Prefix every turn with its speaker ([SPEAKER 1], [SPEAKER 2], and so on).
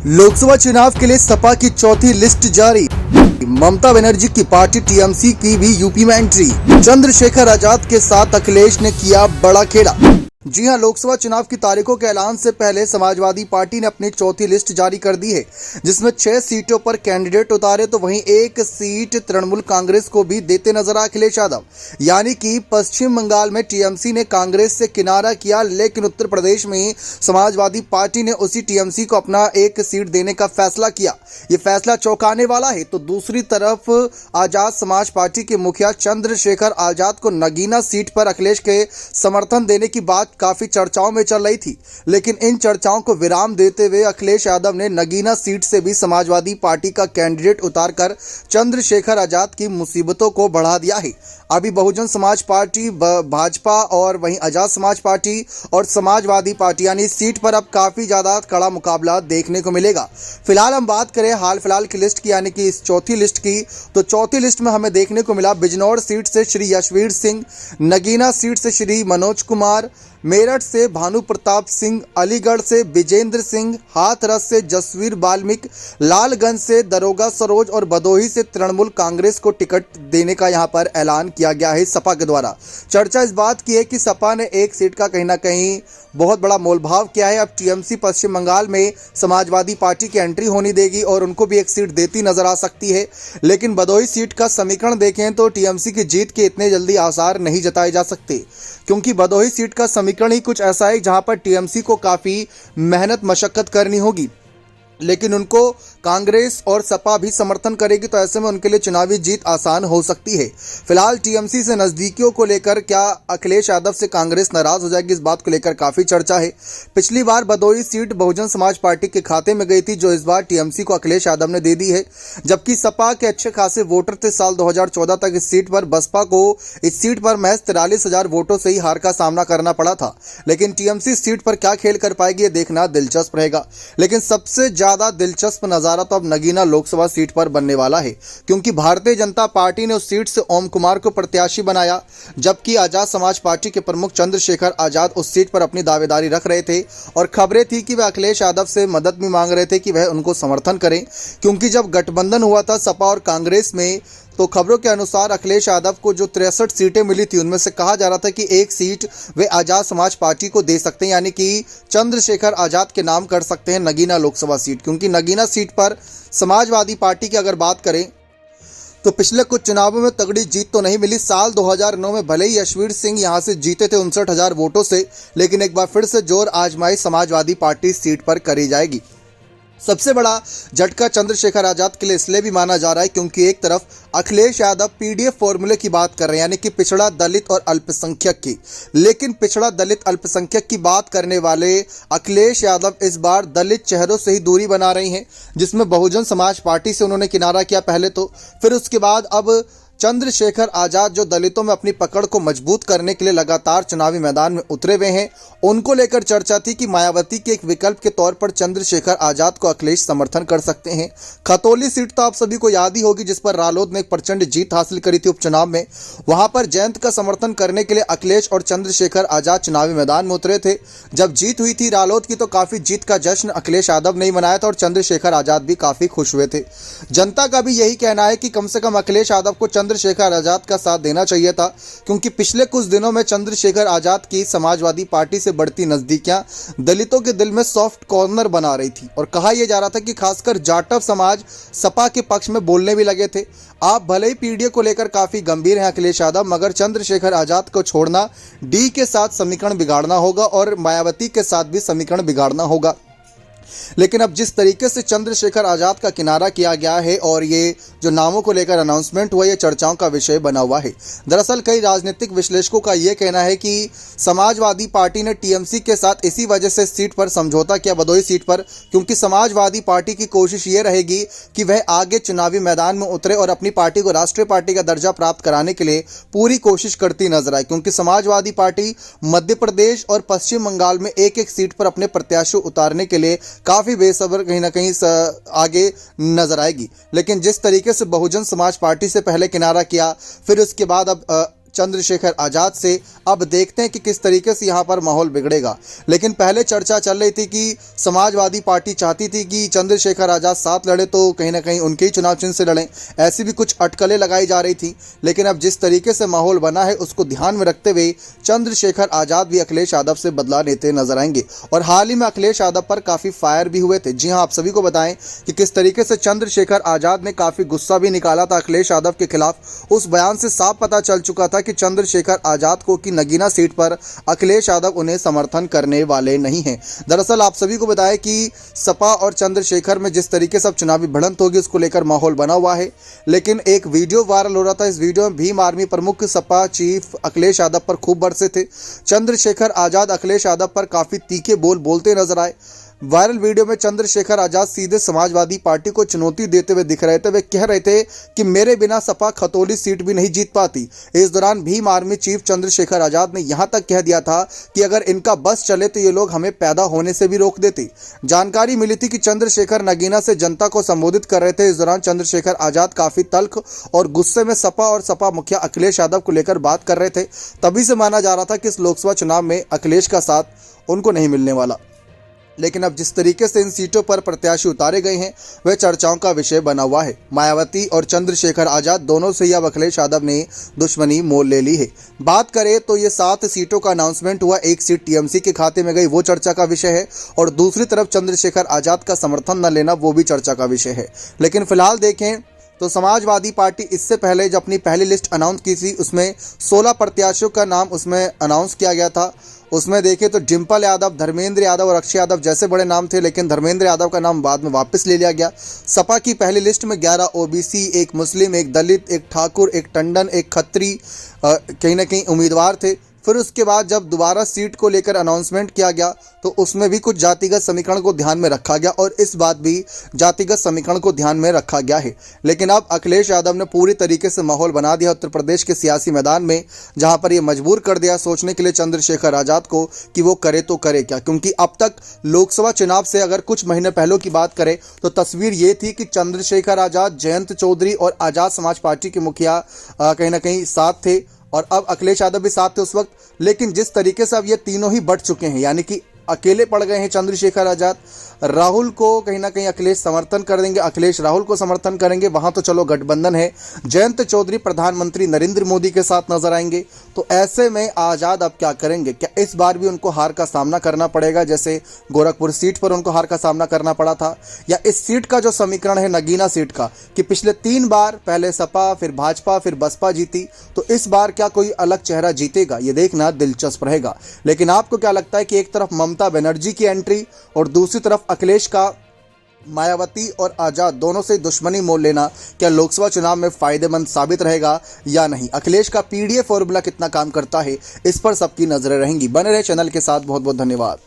[SPEAKER 1] लोकसभा चुनाव के लिए सपा की चौथी लिस्ट जारी। ममता बनर्जी की पार्टी टीएमसी की भी यूपी में एंट्री। चंद्रशेखर आजाद के साथ अखिलेश ने किया बड़ा खेड़ा। जी हां, लोकसभा चुनाव की तारीखों के ऐलान से पहले समाजवादी पार्टी ने अपनी चौथी लिस्ट जारी कर दी है, जिसमें 6 सीटों पर कैंडिडेट उतारे तो वहीं 1 सीट तृणमूल कांग्रेस को भी देते नजर आए अखिलेश यादव। यानी कि पश्चिम बंगाल में टीएमसी ने कांग्रेस से किनारा किया, लेकिन उत्तर प्रदेश में समाजवादी पार्टी ने उसी टीएमसी को अपना 1 सीट देने का फैसला किया। ये फैसला चौंकाने वाला है। तो दूसरी तरफ आजाद समाज पार्टी के मुखिया चंद्रशेखर आजाद को नगीना सीट पर अखिलेश के समर्थन देने की बात काफी चर्चाओं में चल रही थी, लेकिन इन चर्चाओं को विराम देते हुए अखिलेश यादव ने नगीना सीट से भी समाजवादी पार्टी का कैंडिडेट उतारकर चंद्रशेखर आजाद की मुसीबतों को बढ़ा दिया है। अभी बहुजन समाज पार्टी, भाजपा और वहीं आजाद समाज पार्टी और समाजवादी पार्टी यानी सीट पर अब काफी ज्यादा कड़ा मुकाबला देखने को मिलेगा। फिलहाल हम बात करें हाल फिलहाल की लिस्ट की, यानी कि इस चौथी लिस्ट की, तो चौथी लिस्ट में हमें देखने को मिला बिजनौर सीट से श्री यशवीर सिंह, नगीना सीट से श्री मनोज कुमार, मेरठ से भानु प्रताप सिंह, अलीगढ़ से विजेंद्र सिंह, हाथरस से जसवीर बाल्मीकि, लालगंज से दरोगा सरोज और भदोही से तृणमूल कांग्रेस को टिकट देने का यहां पर ऐलान किया गया है सपा के द्वारा। चर्चा इस बात की है कि सपा ने 1 सीट का कहीं ना कहीं बहुत बड़ा मोलभाव किया है। अब टीएमसी पश्चिम बंगाल में समाजवादी पार्टी की एंट्री होनी देगी और उनको भी 1 सीट देती नजर आ सकती है, लेकिन भदोही सीट का समीकरण देखें तो टीएमसी की जीत के इतने जल्दी आसार नहीं जताए जा सकते, क्योंकि भदोही सीट का समीकरण ही कुछ ऐसा है जहां पर टीएमसी को काफी मेहनत मशक्कत करनी होगी, लेकिन उनको कांग्रेस और सपा भी समर्थन करेगी, तो ऐसे में उनके लिए चुनावी जीत आसान हो सकती है। फिलहाल टीएमसी से नजदीकियों को लेकर क्या अखिलेश यादव से कांग्रेस नाराज हो जाएगी, इस बात को लेकर काफी चर्चा है। पिछली बार भदोही सीट बहुजन समाज पार्टी के खाते में गई थी, जो इस बार टीएमसी को अखिलेश यादव ने दे दी है, जबकि सपा के अच्छे खासे वोटर थे। साल 2014 तक इस सीट पर बसपा को इस सीट पर महज 43,000 वोटों से ही हार का सामना करना पड़ा था, लेकिन टीएमसी सीट पर क्या खेल कर पाएगी, ये देखना दिलचस्प रहेगा। लेकिन सबसे ज्यादा दिलचस्प नजारा तो अब नगीना लोकसभा सीट पर बनने वाला है, क्योंकि भारतीय जनता पार्टी ने उस सीट से ओम कुमार को प्रत्याशी बनाया, जबकि आजाद समाज पार्टी के प्रमुख चंद्रशेखर आजाद उस सीट पर अपनी दावेदारी रख रहे थे और खबरें थी कि वह अखिलेश यादव से मदद भी मांग रहे थे कि वह उनको समर्थन करें, क्योंकि जब गठबंधन हुआ था सपा और कांग्रेस में, तो खबरों के अनुसार अखिलेश यादव को जो 63 सीटें मिली थी, उनमें से कहा जा रहा था कि 1 सीट वे आजाद समाज पार्टी को दे सकते हैं, यानी कि चंद्रशेखर आजाद के नाम कर सकते हैं नगीना लोकसभा सीट। क्योंकि नगीना सीट पर समाजवादी पार्टी की अगर बात करें तो पिछले कुछ चुनावों में तगड़ी जीत तो नहीं मिली। साल 2009 में भले ही यशवीर सिंह यहां से जीते थे 59,000 वोटों से, लेकिन एक बार फिर से जोर आजमाइश समाजवादी पार्टी सीट पर करी जाएगी। सबसे बड़ा झटका चंद्रशेखर आजाद के लिए इसलिए भी माना जा रहा है क्योंकि एक तरफ अखिलेश यादव पीडीएफ फॉर्मूले की बात कर रहे हैं, यानी कि पिछड़ा, दलित और अल्पसंख्यक की, लेकिन पिछड़ा, दलित, अल्पसंख्यक की बात करने वाले अखिलेश यादव इस बार दलित चेहरों से ही दूरी बना रही हैं, जिसमें बहुजन समाज पार्टी से उन्होंने किनारा किया पहले तो, फिर उसके बाद अब चंद्रशेखर आजाद जो दलितों में अपनी पकड़ को मजबूत करने के लिए लगातार चुनावी मैदान में उतरे हुए हैं, उनको लेकर चर्चा थी कि मायावती के एक विकल्प के तौर पर चंद्रशेखर आजाद को अखिलेश समर्थन कर सकते हैं। खतौली सीट तो आप सभी को याद ही होगी, जिस पर रालोद ने एक प्रचंड जीत हासिल करी थी उपचुनाव में। वहां पर जयंत का समर्थन करने के लिए अखिलेश और चंद्रशेखर आजाद चुनावी मैदान में उतरे थे। जब जीत हुई थी रालोद की, तो काफी जीत का जश्न अखिलेश यादव ने मनाया था और चंद्रशेखर आजाद भी काफी खुश हुए थे। जनता का भी यही कहना है कि कम से कम अखिलेश यादव को चंद्रशेखर आजाद का साथ देना चाहिए था, क्योंकि पिछले कुछ दिनों में चंद्रशेखर आजाद की समाजवादी पार्टी से बढ़ती नजदीकियां दलितों के दिल में सॉफ्ट कॉर्नर बना रही थी और कहा यह जा रहा था कि खासकर जाटव समाज सपा के पक्ष में बोलने भी लगे थे। आप भले ही पीडीए को लेकर काफी गंभीर हैं अखिलेश यादव, मगर चंद्रशेखर आजाद को छोड़ना डी के साथ समीकरण बिगाड़ना होगा और मायावती के साथ भी समीकरण बिगाड़ना होगा। लेकिन अब जिस तरीके से चंद्रशेखर आजाद का किनारा किया गया है और ये जो नामों को लेकर अनाउंसमेंट हुआ, ये चर्चाओं का विषय बना हुआ है। दरअसल कई राजनीतिक विश्लेषकों का ये कहना है कि समाजवादी पार्टी ने टीएमसी के साथ इसी वजह से सीट पर समझौता किया, भदोही सीट पर, क्योंकि समाजवादी पार्टी की कोशिश ये रहेगी कि वह आगे चुनावी मैदान में उतरे और अपनी पार्टी को राष्ट्रीय पार्टी का दर्जा प्राप्त कराने के लिए पूरी कोशिश करती नजर आए, क्योंकि समाजवादी पार्टी मध्य प्रदेश और पश्चिम बंगाल में एक एक सीट पर अपने प्रत्याशी उतारने के लिए काफी बेसब्र कहीं ना कहीं आगे नजर आएगी। लेकिन जिस तरीके से बहुजन समाज पार्टी से पहले किनारा किया, फिर उसके बाद अब चंद्रशेखर आजाद से। अब देखते हैं कि किस तरीके से यहाँ पर माहौल बिगड़ेगा। लेकिन पहले चर्चा चल रही थी कि समाजवादी पार्टी चाहती थी कि चंद्रशेखर आजाद साथ लड़े तो कहीं ना कहीं उनके ही चुनाव चिन्ह से लड़ें, ऐसी भी कुछ अटकलें लगाई जा रही थी। लेकिन अब जिस तरीके से माहौल बना है उसको ध्यान में रखते हुए चंद्रशेखर आजाद भी अखिलेश यादव से बदला लेते नजर आएंगे। और हाल ही में अखिलेश यादव पर काफ़ी फायर भी हुए थे। जी हाँ, आप सभी को बताएं कि किस तरीके से चंद्रशेखर आजाद ने काफ़ी गुस्सा भी निकाला था अखिलेश यादव के खिलाफ। उस बयान से साफ पता चल चुका था कि चंद्रशेखर आजाद को की नगीना सीट पर अखिलेश यादव उन्हें समर्थन करने वाले नहीं हैं। दरअसल आप सभी को बताएं कि सपा और चंद्रशेखर में जिस तरीके से अब चुनावी भिड़ंत होगी उसको लेकर माहौल बना हुआ है। लेकिन एक वीडियो वायरल हो रहा था, इस वीडियो में भीम आर्मी प्रमुख सपा चीफ अखिलेश यादव पर खूब बरसे थे। चंद्रशेखर आजाद अखिलेश यादव पर काफी तीखे बोल बोलते नजर आए। वायरल वीडियो में चंद्रशेखर आजाद सीधे समाजवादी पार्टी को चुनौती देते हुए दिख रहे थे। वे कह रहे थे कि मेरे बिना सपा खतौली सीट भी नहीं जीत पाती। इस दौरान भीम आर्मी चीफ चंद्रशेखर आजाद ने यहां तक कह दिया था कि अगर इनका बस चले तो ये लोग हमें पैदा होने से भी रोक देते। जानकारी मिली थी कि चंद्रशेखर नगीना से जनता को संबोधित कर रहे थे। इस दौरान चंद्रशेखर आजाद काफी तल्ख और गुस्से में सपा और सपा मुखिया अखिलेश यादव को लेकर बात कर रहे थे। तभी से माना जा रहा था कि इस लोकसभा चुनाव में अखिलेश का साथ उनको नहीं मिलने वाला। लेकिन अब जिस तरीके से इन सीटों पर प्रत्याशी उतारे गए हैं वह चर्चाओं का विषय बना हुआ है। मायावती और चंद्रशेखर आजाद दोनों से ही अब अखिलेश यादव ने दुश्मनी मोल ले ली है। बात करें तो ये 7 सीटों का अनाउंसमेंट हुआ, 1 सीट टीएमसी के खाते में गई, वो चर्चा का विषय है। और दूसरी तरफ चंद्रशेखर आजाद का समर्थन न लेना वो भी चर्चा का विषय है। लेकिन फिलहाल देखें तो समाजवादी पार्टी इससे पहले जब अपनी पहली लिस्ट अनाउंस की थी उसमें 16 प्रत्याशियों का नाम उसमें अनाउंस किया गया था। उसमें देखें तो डिम्पल यादव, धर्मेंद्र यादव और अक्षय यादव जैसे बड़े नाम थे, लेकिन धर्मेंद्र यादव का नाम बाद में वापस ले लिया गया। सपा की पहली लिस्ट में 11 ओबीसी, 1 मुस्लिम, 1 दलित, 1 ठाकुर, 1 टंडन, 1 खत्री कहीं ना कहीं उम्मीदवार थे। फिर उसके बाद जब दोबारा सीट को लेकर अनाउंसमेंट किया गया तो उसमें भी कुछ जातिगत समीकरण को ध्यान में रखा गया और इस बात भी जातिगत समीकरण को ध्यान में रखा गया है। लेकिन अब अखिलेश यादव ने पूरी तरीके से माहौल बना दिया उत्तर प्रदेश के सियासी मैदान में, जहां पर ये मजबूर कर दिया सोचने के लिए चंद्रशेखर आजाद को कि वो करे तो करे क्या। क्योंकि अब तक लोकसभा चुनाव से अगर कुछ महीने पहले की बात करें तो तस्वीर ये थी कि चंद्रशेखर आजाद, जयंत चौधरी और आजाद समाज पार्टी के मुखिया कहीं ना कहीं साथ थे और अब अखिलेश यादव भी साथ थे उस वक्त। लेकिन जिस तरीके से अब ये तीनों ही बढ़ चुके हैं, यानी कि अकेले पड़ गए हैं चंद्रशेखर आजाद। राहुल को कहीं ना कहीं अखिलेश समर्थन कर देंगे, अखिलेश राहुल को समर्थन करेंगे, वहां तो चलो गठबंधन है। जयंत चौधरी प्रधानमंत्री नरेंद्र मोदी के साथ नजर आएंगे। तो ऐसे में आजाद अब क्या करेंगे? क्या इस बार भी उनको हार का सामना करना पड़ेगा जैसे गोरखपुर सीट पर उनको हार का सामना करना पड़ा था? या इस सीट का जो समीकरण है नगीना सीट का कि पिछले 3 बार पहले सपा फिर भाजपा फिर बसपा जीती, तो इस बार क्या कोई अलग चेहरा जीतेगा? ये देखना दिलचस्प रहेगा। लेकिन आपको क्या लगता है कि एक तरफ ममता बनर्जी की एंट्री और दूसरी तरफ अखिलेश का मायावती और आजाद दोनों से दुश्मनी मोल लेना क्या लोकसभा चुनाव में फायदेमंद साबित रहेगा या नहीं? अखिलेश का पीडीए फॉर्मूला कितना काम करता है, इस पर सबकी नजरें रहेंगी। बने रहे चैनल के साथ। बहुत बहुत धन्यवाद।